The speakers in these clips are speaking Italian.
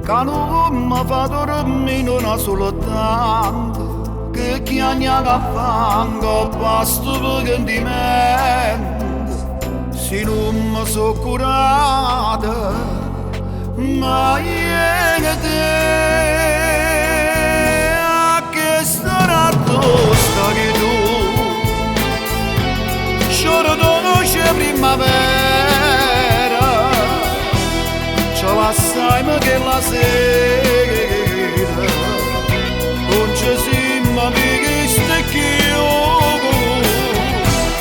che non mi fa dormire non soltanto che chiagna che fango basta per di me se non mi so curata ma io te a che starà tosta che tu scioro conosce primavera ce la sai ma che la sera non ci siamo visti più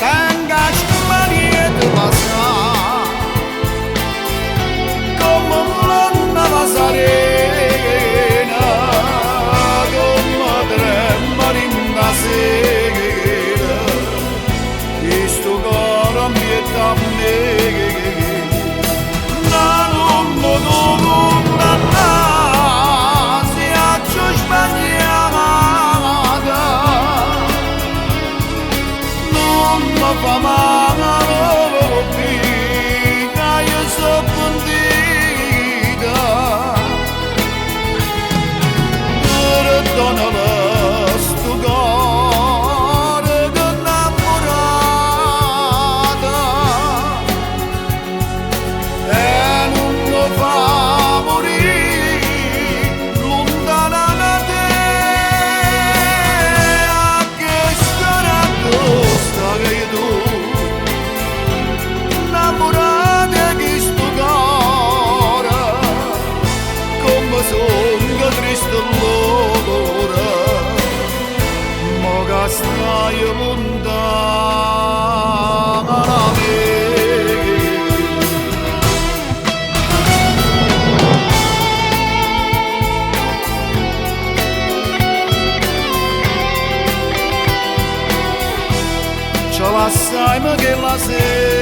tanga spariete passa come l'anna la serena come tremare in la sera questo coro ambienta a me fa male pica io so pentita perdonala sto cuore che innamorata e non lo fa morire lontana da te a che starà tosta che tu songa triste l'ora ma che stai lontana da me ce la sai ma che la sei